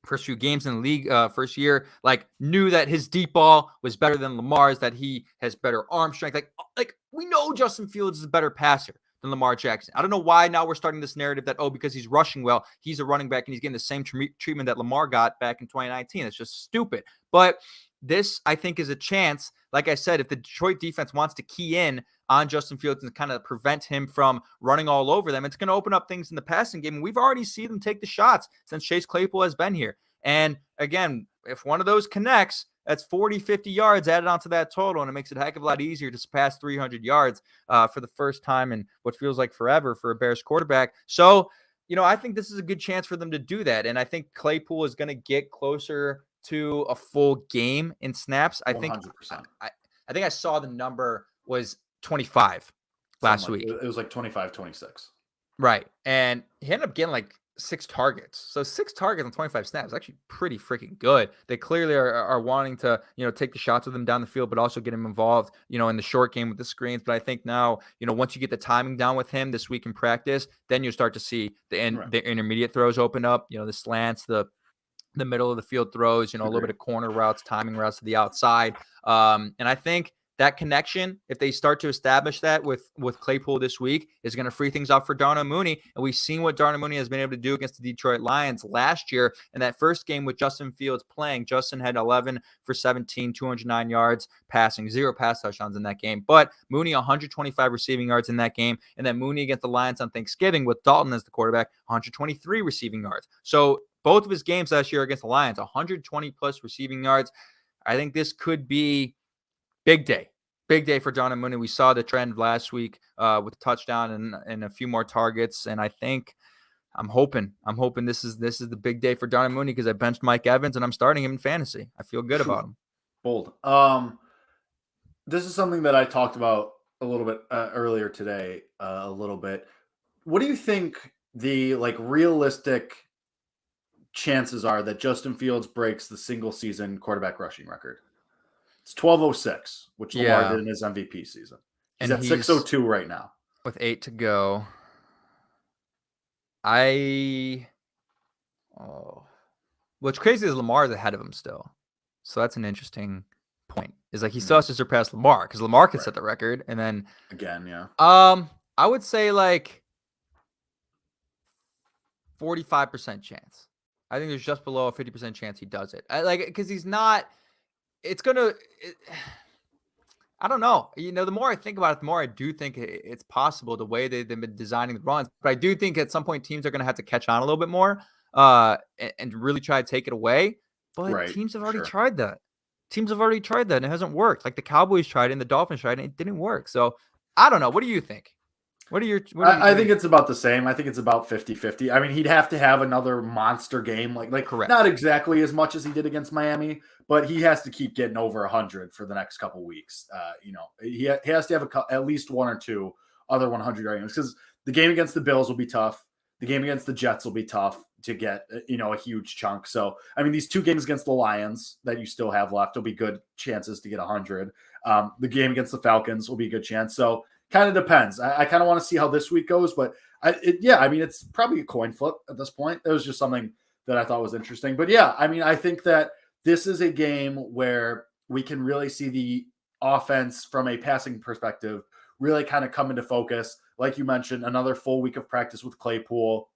first few games in the league, first year, like knew that his deep ball was better than Lamar's, that he has better arm strength. Like we know Justin Fields is a better passer than Lamar Jackson. I don't know why now we're starting this narrative that, because he's rushing well, he's a running back and he's getting the same treatment that Lamar got back in 2019. It's just stupid. But this, I think, is a chance. Like I said, if the Detroit defense wants to key in on Justin Fields and kind of prevent him from running all over them, it's going to open up things in the passing game. And we've already seen them take the shots since Chase Claypool has been here. And again, if one of those connects, that's 40, 50 yards added onto that total, and it makes it a heck of a lot easier to surpass 300 yards for the first time in what feels like forever for a Bears quarterback. So, I think this is a good chance for them to do that. And I think Claypool is going to get closer to a full game in snaps. I
100%.
think I saw the number was 25 last week.
It was like 25, 26.
Right. And he ended up getting like 6 targets. So 6 targets on 25 snaps is actually pretty freaking good. They clearly are wanting to, take the shots with him down the field, but also get him involved, in the short game with the screens. But I think now, once you get the timing down with him this week in practice, then you start to see the intermediate throws open up, the slants, the middle of the field throws, a little bit of corner routes, timing routes to the outside. And I think that connection, if they start to establish that with Claypool this week, is going to free things up for Darnell Mooney. And we've seen what Darnell Mooney has been able to do against the Detroit Lions last year. In that first game with Justin Fields playing, Justin had 11 for 17, 209 yards passing, 0 pass touchdowns in that game. But Mooney, 125 receiving yards in that game. And then Mooney against the Lions on Thanksgiving with Dalton as the quarterback, 123 receiving yards. So both of his games last year against the Lions, 120 plus receiving yards. I think this could be big day for Darnell Mooney. We saw the trend last week with a touchdown and a few more targets. And I think I'm hoping this is the big day for Darnell Mooney because I benched Mike Evans and I'm starting him in fantasy. I feel good about him.
Bold. This is something that I talked about a little bit earlier today. A little bit. What do you think the realistic chances are that Justin Fields breaks the single season quarterback rushing record? It's 1206, which Lamar did in his MVP season. He's at 602 right now
with 8 to go. What's crazy is Lamar is ahead of him still, so that's an interesting point. Is like he still has to surpass Lamar because Lamar can set the record, and then
again, yeah.
I would say like 45% chance. I think there's just below a 50% chance he does it. Because he's not. It's gonna. I don't know. The more I think about it, the more I do think it's possible the way they've been designing the runs. But I do think at some point teams are going to have to catch on a little bit more and really try to take it away. But teams have already tried that. And it hasn't worked. Like the Cowboys tried it and the Dolphins tried it and it didn't work. So I don't know. What do you think?
I think it's about the same. I think it's about 50-50. I mean, he'd have to have another monster game, like
correct.
Not exactly as much as he did against Miami, but he has to keep getting over 100 for the next couple weeks. He has to have at least one or two other 100 games because the game against the Bills will be tough. The game against the Jets will be tough to get, a huge chunk. So, I mean, these 2 games against the Lions that you still have left will be good chances to get 100. The game against the Falcons will be a good chance. So, kind of depends. I kind of want to see how this week goes, but it's probably a coin flip at this point. It was just something that I thought was interesting. But yeah, I mean, I think that this is a game where we can really see the offense from a passing perspective really kind of come into focus. Like you mentioned, another full week of practice with Claypool,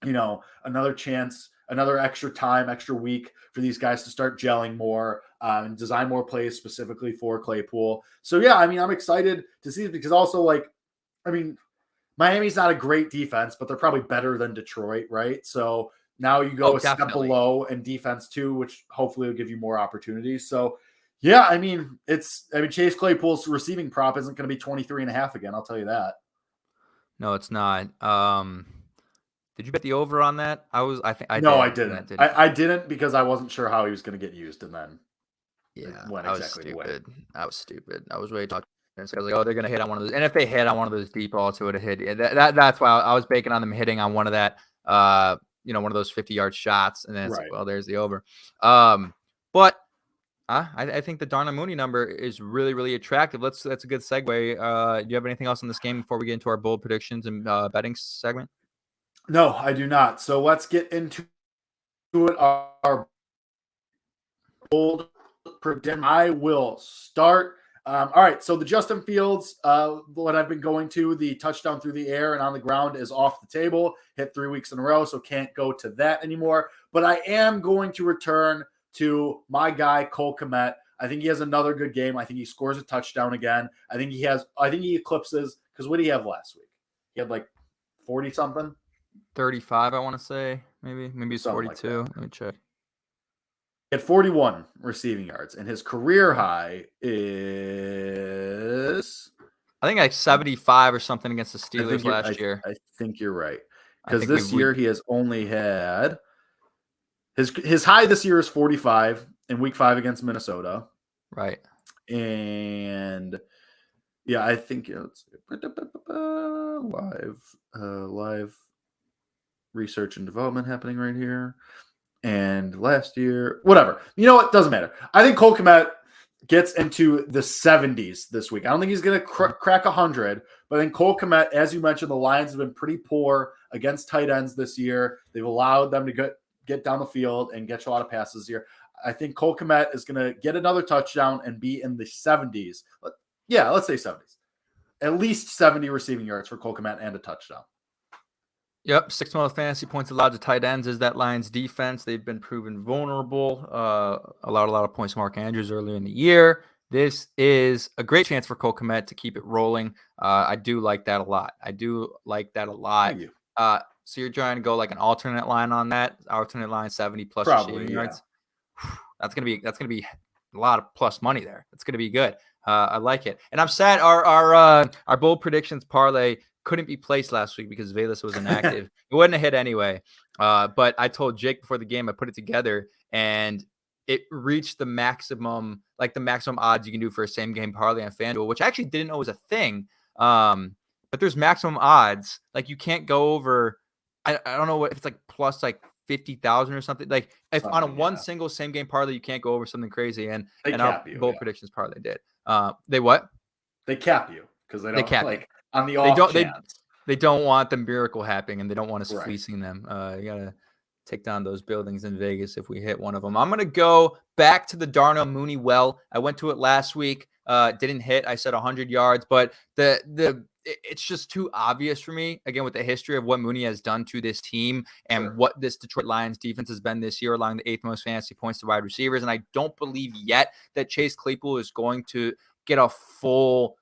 another chance, another extra time, extra week for these guys to start gelling more and design more plays specifically for Claypool. So, yeah, I mean, I'm excited to see it because also, Miami's not a great defense, but they're probably better than Detroit, right? So now you go a step below in defense too, which hopefully will give you more opportunities. So, yeah, I mean, Chase Claypool's receiving prop isn't going to be 23.5 again. I'll tell you that.
No, it's not. Did you bet the over on that? I
didn't. I didn't because I wasn't sure how he was going to get used, and then
I was stupid. I was really talking. I was like, they're going to hit on one of those, and if they hit on one of those deep balls, it would have hit. That's why I was banking on them hitting on one of that, one of those 50-yard shots, and then it's like, well, there's the over. But I think the Darnell Mooney number is really, really attractive. That's a good segue. Do you have anything else on this game before we get into our bold predictions and betting segment?
No, I do not. So let's get into it. Our bold prediction. I will start. All right. So the Justin Fields, what I've been going to, the touchdown through the air and on the ground is off the table. Hit 3 weeks in a row, so can't go to that anymore. But I am going to return to my guy Cole Kmet. I think he has another good game. I think he scores a touchdown again. I think he eclipses because what did he have last week? He had 40 something.
35, I want to say. Maybe it's 42. Let me check.
He had 41 receiving yards, and his career high is
I think 75 or something against the Steelers last year.
I think you're right. Because this year he has only had his high this year is 45 in week 5 against Minnesota.
Right.
And yeah, I think live research and development happening right here. And last year, whatever. You know what? Doesn't matter. I think Cole Kmet gets into the 70s this week. I don't think he's going to crack 100, but I think Cole Kmet, as you mentioned, the Lions have been pretty poor against tight ends this year. They've allowed them to get down the field and get a lot of passes here. I think Cole Kmet is going to get another touchdown and be in the 70s. Yeah, let's say 70s. At least 70 receiving yards for Cole Kmet and a touchdown.
Yep, 6th most fantasy points allowed to tight ends is that Lions defense. They've been proven vulnerable. Allowed a lot of points to Mark Andrews earlier in the year. This is a great chance for Cole Kmet to keep it rolling. I do like that a lot. Thank you. So you're trying to go like an alternate line on that? Alternate line 70 plus receiving yards. That's gonna be a lot of plus money there. That's gonna be good. I like it. And I'm sad our bold predictions parlay couldn't be placed last week because Velas was inactive. It wouldn't have hit anyway. But I told Jake before the game, I put it together and it reached the maximum odds you can do for a same game parlay on FanDuel, which I actually didn't know was a thing. But there's maximum odds. Like you can't go over, I don't know if it's like plus like 50,000 or something. Like if on a one single same game parlay, you can't go over something crazy. And our bold predictions parlay did. They what?
They cap you because they don't like on the off chance.
They don't want the miracle happening, and they don't want us fleecing them. You gotta take down those buildings in Vegas if we hit one of them. I'm gonna go back to the Darnell Mooney well. I went to it last week. Didn't hit. I said 100 yards, but it's just too obvious for me, again, with the history of what Mooney has done to this team and what this Detroit Lions defense has been this year, allowing the 8th most fantasy points to wide receivers. And I don't believe yet that Chase Claypool is going to get a full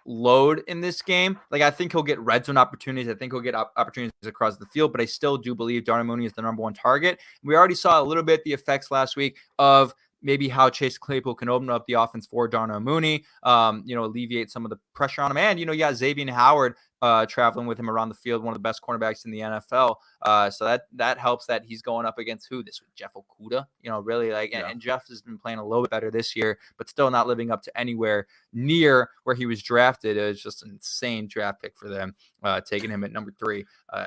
load in this game. I think he'll get red zone opportunities. I think he'll get opportunities across the field, but I still do believe Darnell Mooney is the number one target. We already saw a little bit the effects last week of maybe how Chase Claypool can open up the offense for Darnell Mooney, alleviate some of the pressure on him. And, you got Xavier Howard traveling with him around the field, one of the best cornerbacks in the NFL. So that helps that he's going up against who this week? Jeff Okudah, really and Jeff has been playing a little bit better this year, but still not living up to anywhere near where he was drafted. It was just an insane draft pick for them, taking him at number 3.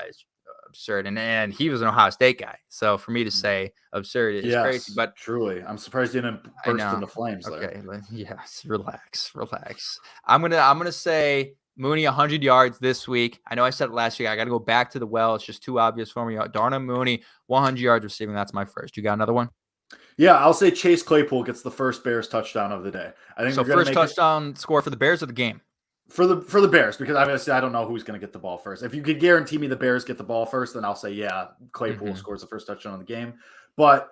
It's absurd. And he was an Ohio State guy. So for me to say absurd is crazy. But
truly, I'm surprised he didn't burst into flames.
Okay. Yes. Relax. I'm gonna say Mooney 100 yards this week. I know I said it last week. I got to go back to the well. It's just too obvious for me. Darnell Mooney, 100 yards receiving. That's my first. You got another one?
Yeah, I'll say Chase Claypool gets the first Bears touchdown of the day. I think
so. First touchdown score for the Bears of the game.
For the Bears, because obviously I don't know who's going to get the ball first. If you could guarantee me the Bears get the ball first, then I'll say, Claypool scores the first touchdown of the game. But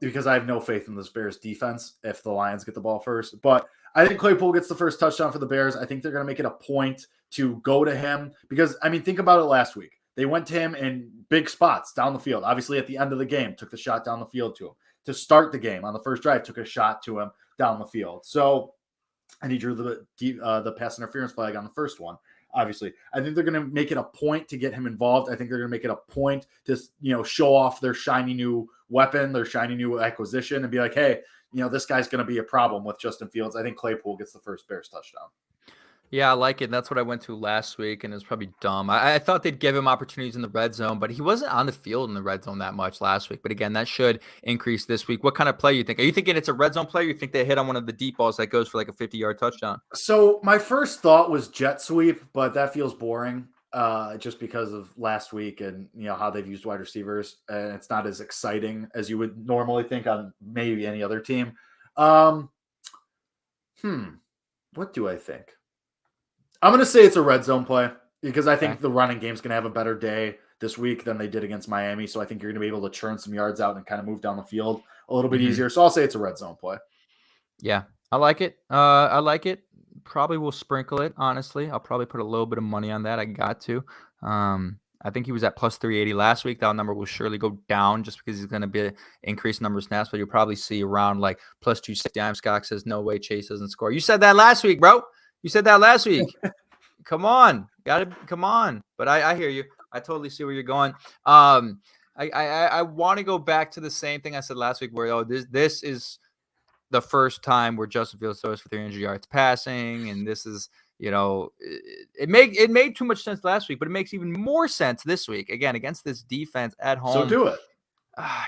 because I have no faith in this Bears defense if the Lions get the ball first. But I think Claypool gets the first touchdown for the Bears. I think they're going to make it a point to go to him because, think about it last week. They went to him in big spots down the field. Obviously, at the end of the game, took the shot down the field to him. To start the game on the first drive, took a shot to him down the field. So, and he drew the pass interference flag on the first one. Obviously, I think they're going to make it a point to get him involved. I think they're going to make it a point to show off their shiny new weapon, their shiny new acquisition, and be like, hey, this guy's going to be a problem with Justin Fields. I think Claypool gets the first Bears touchdown.
Yeah, I like it. That's what I went to last week, and it was probably dumb. I thought they'd give him opportunities in the red zone, but he wasn't on the field in the red zone that much last week. But again, that should increase this week. What kind of play you think? Are you thinking it's a red zone play, or you think they hit on one of the deep balls that goes for like a 50-yard touchdown?
So my first thought was jet sweep, but that feels boring just because of last week and how they've used wide receivers, and it's not as exciting as you would normally think on maybe any other team. What do I think? I'm going to say it's a red zone play because I think the running game's going to have a better day this week than they did against Miami. So I think you're going to be able to churn some yards out and kind of move down the field a little bit easier. So I'll say it's a red zone play.
Yeah, I like it. I like it. Probably will sprinkle it, honestly. I'll probably put a little bit of money on that. I got to. I think he was at plus 380 last week. That number will surely go down just because he's going to be increased number of snaps, but you'll probably see around like plus 260. Scott says, no way Chase doesn't score. You said that last week, bro. You said that last week. Come on. Come on. But I hear you. I totally see where you're going. I want to go back to the same thing I said last week where this is the first time where Justin Fields throws for 300 yards passing, and this is it made too much sense last week, but it makes even more sense this week again against this defense at home.
So do it.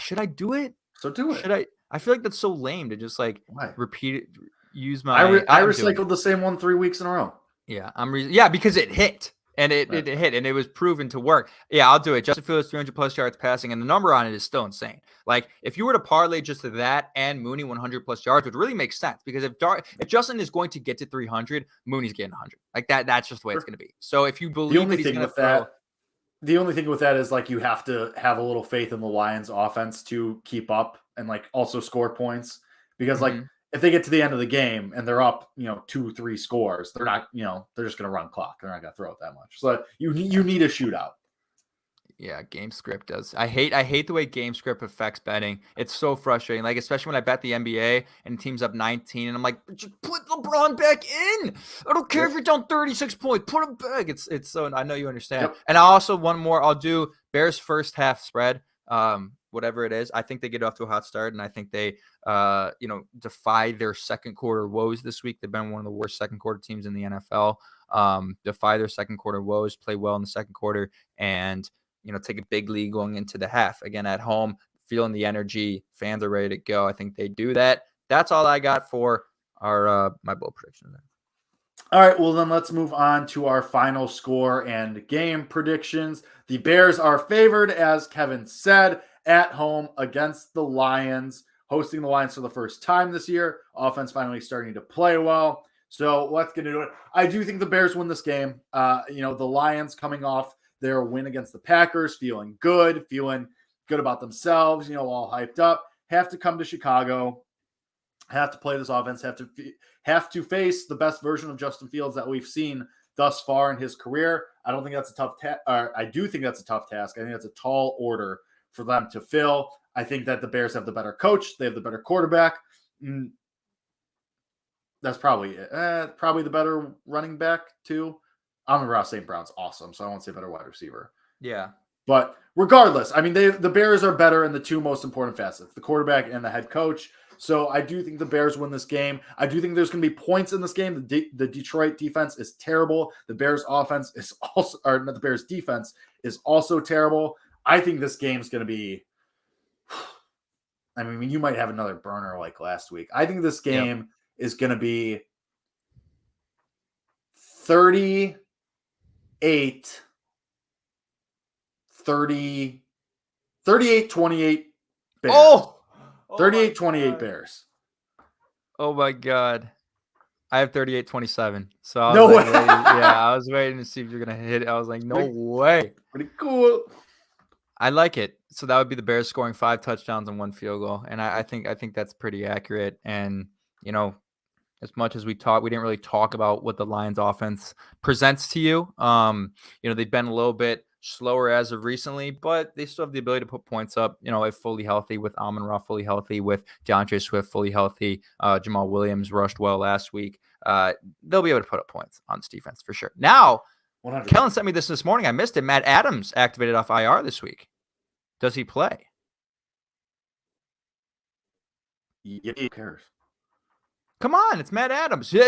Should I do it?
So do it.
I feel like that's so lame to just repeat it. Use my.
I recycled the same one 3 weeks in a row.
Yeah, because it hit and it hit and it was proven to work. Yeah, I'll do it. Justin Fields 300 plus yards passing, and the number on it is still insane. Like if you were to parlay just to that and Mooney 100 plus yards, would really make sense because if Justin is going to get to 300, Mooney's getting 100. Like that. That's just the way it's going to be. So if you believe that he's going to throw.
The only thing with that is you have to have a little faith in the Lions offense to keep up and also score points because if they get to the end of the game and they're up, 2-3 scores, they're not, they're just going to run clock. They're not going to throw it that much. So you need a shootout.
Yeah, game script does. I hate the way game script affects betting. It's so frustrating. Like, especially when I bet the NBA and the team's up 19 and I'm like, just put LeBron back in. I don't care if you're down 36 points. Put him back. It's so I know you understand.
Yep.
And I also one more. I'll do Bears first half spread. Whatever it is. I think they get off to a hot start, and I think they defy their second quarter woes this week. They've been one of the worst second quarter teams in the NFL. Defy their second quarter woes, play well in the second quarter, and take a big lead going into the half. Again, at home, feeling the energy, fans are ready to go. I think they do that. That's all I got for our my bold prediction there.
All right, well then let's move on to our final score and game predictions. The Bears are favored, as Kevin said, at home against the Lions, hosting the Lions for the first time this year. Offense finally starting to play well. So let's get into it. I do think the Bears win this game. The Lions coming off their win against the Packers, feeling good about themselves, all hyped up, have to come to Chicago, have to play this offense, have to face the best version of Justin Fields that we've seen thus far in his career. I don't think that's a tough task. I do think that's a tough task. I think that's a tall order for them to fill. I think that the Bears have the better coach. They have the better quarterback. That's probably it. Probably the better running back too. Amon-Ra St. Brown's awesome, so I won't say better wide receiver.
Yeah.
But regardless, I mean, the Bears are better in the two most important facets, the quarterback and the head coach. So I do think the Bears win this game. I do think there's going to be points in this game. The Detroit defense is terrible. The Bears offense is also, or not the Bears defense is also terrible. I think this game is going to be, I mean, you might have another burner like last week. I think this game is going to be 38-28 Bears.
Oh!
38-28 Bears.
Oh my God. I have 38-27. So I was
No way.
waiting, I was waiting to see if you're going to hit it. I was like, no way.
Pretty cool.
I like it. So that would be the Bears scoring 5 touchdowns and 1 field goal. And I think that's pretty accurate. And, as much as we didn't really talk about what the Lions offense presents to you. They've been a little bit slower as of recently, but they still have the ability to put points up, if fully healthy, with Amon-Ra fully healthy, with DeAndre Swift fully healthy. Jamal Williams rushed well last week. They'll be able to put up points on this defense for sure. Now,
100%.
Kellen sent me this morning. I missed it. Matt Adams activated off IR this week. Does he play?
Yeah, who cares?
Come on, it's Matt Adams. Yeah,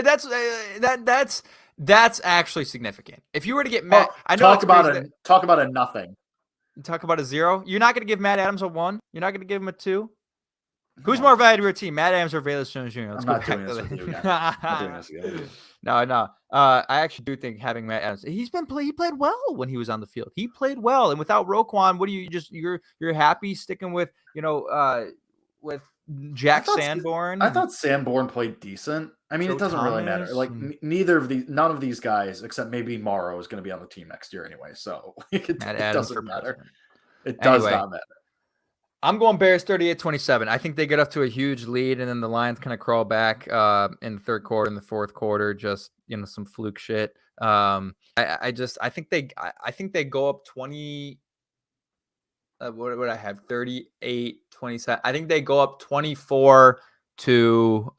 that's actually significant. If you were to get Matt, I know
talk about a nothing.
Talk about a 0. You're not going to give Matt Adams a 1. You're not going to give him a 2. Who's more valuable to your team, Matt Adams or Velus Jones Jr.? Let's
I'm
go
not
back
doing
to
this
the-
with you again. I'm not doing this again.
No. I actually do think having Matt Adams, he played well when he was on the field. He played well, and without Roquan, what do you're happy sticking with with Jack Sanborn?
I thought Sanborn played decent. I mean,
Joe
it doesn't really matter.
Thomas
Like none of these guys, except maybe Morrow, is going to be on the team next year anyway. So it doesn't matter. It does not matter.
I'm going Bears 38-27. I think they get up to a huge lead, and then the Lions kind of crawl back in the third quarter and the fourth quarter, just some fluke shit. I think they go up 20. What would I have? 38-27. I think they go up 24 to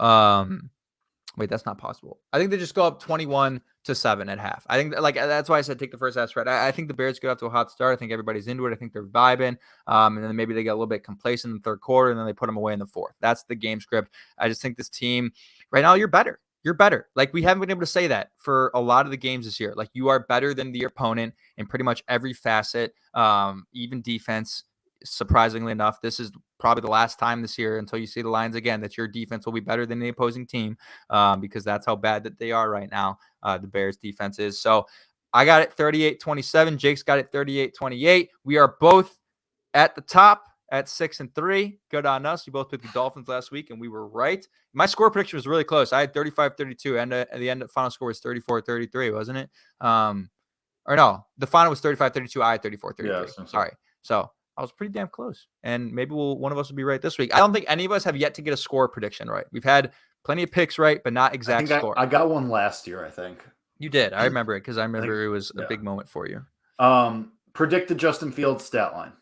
wait, that's not possible. I think they just go up 21-7 at half. I think that's why I said take the first half spread. I think the Bears get off to a hot start. I think everybody's into it. I think they're vibing. And then maybe they get a little bit complacent in the third quarter, and then they put them away in the fourth. That's the game script. I just think this team right now, you're better. You're better. Like, we haven't been able to say that for a lot of the games this year. Like, you are better than the opponent in pretty much every facet, even defense. Surprisingly enough, this is probably the last time this year until you see the Lions again that your defense will be better than the opposing team, because that's how bad that they are right now. The Bears defense is. So I got it 38-27. Jake's got it 38-28. We are both at the top at 6-3. Good on us. We both picked the Dolphins last week, and we were right. My score prediction was really close. I had 35-32, and at the end, the final score was 34-33, wasn't it? Or no, the final was 35-32. I had 34-33.
Yeah,
sorry. So I was pretty damn close, and maybe one of us will be right this week. I don't think any of us have yet to get a score prediction right. We've had plenty of picks right, but not exact score.
I got one last year, I think.
You did. I remember it because I remember it was a big moment for you.
Predict the Justin Fields stat line.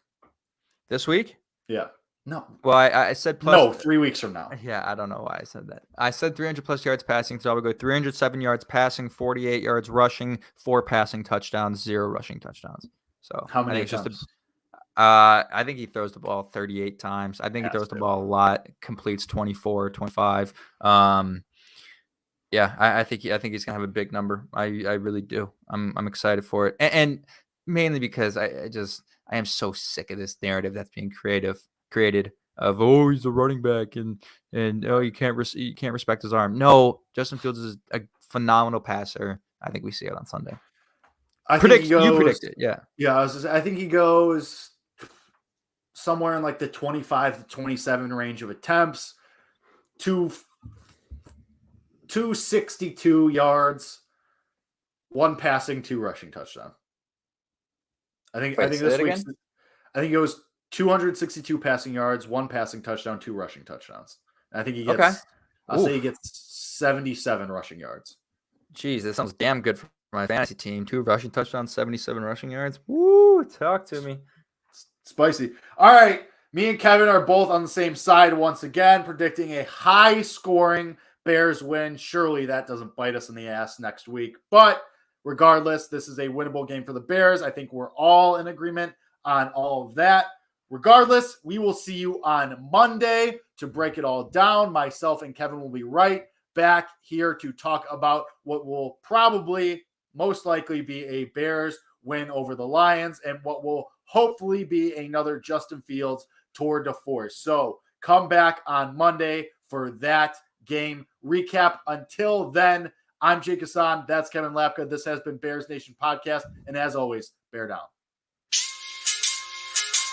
This week?
Yeah. No.
Well, I said plus.
No, 3 weeks from now.
Yeah, I don't know why I said that. I said 300 plus yards passing, so I would go 307 yards passing, 48 yards rushing, 4 passing touchdowns, 0 rushing touchdowns. So
How many
I think
attempts?
I think he throws the ball 38 times. I think he throws the
to.
ball a lot, completes 24, 25. Yeah, I think he's gonna have a big number. I really do. I'm excited for it, and mainly because I am so sick of this narrative that's being created of, oh, he's a running back and oh, you can't respect his arm. No, Justin Fields is a phenomenal passer. I think we see it on Sunday. You predict it, yeah.
Yeah, I think he goes somewhere in like the 25 to 27 range of attempts, 262 yards, 1 passing, 2 rushing touchdown. I think this week I think it was 262 passing yards, 1 passing touchdown, 2 rushing touchdowns. And I think he gets
Okay.
I'll say he gets 77 rushing yards.
Jeez, that sounds damn good for my fantasy team. 2 rushing touchdowns, 77 rushing yards. Woo, talk to me.
Spicy. All right. Me and Kevin are both on the same side once again, predicting a high-scoring Bears win. Surely that doesn't bite us in the ass next week. But regardless, this is a winnable game for the Bears. I think we're all in agreement on all of that. Regardless, we will see you on Monday to break it all down. Myself and Kevin will be right back here to talk about what will probably most likely be a Bears win over the Lions and what will hopefully be another Justin Fields tour de force. So come back on Monday for that game recap. Until then, I'm Jake Hassan. That's Kevin Lapka. This has been Bears Nation Podcast. And as always, bear down.